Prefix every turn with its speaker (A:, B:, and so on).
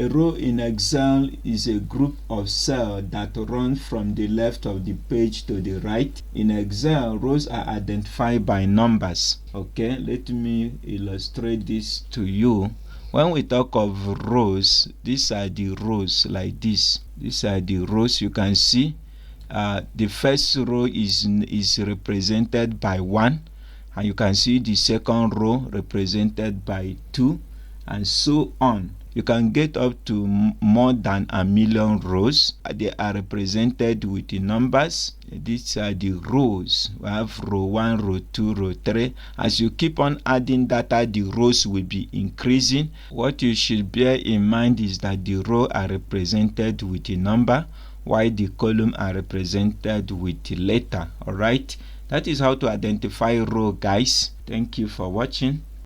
A: A row in Excel is a group of cells that run from the left of the page to the right. In Excel, rows are identified by numbers. Okay, let me illustrate this to you. When we talk of rows, these are the rows like this. These are the rows you can see. The first row is represented by 1, and you can see the second row represented by 2, and so on. You can get up to more than 1,000,000 rows. They are represented with the numbers. These are the rows. We have row 1, row 2, row 3. As you keep on adding data, the rows will be increasing. What you should bear in mind is that the rows are represented with a number, while the columns are represented with a letter. Alright, that is how to identify row, guys. Thank you for watching.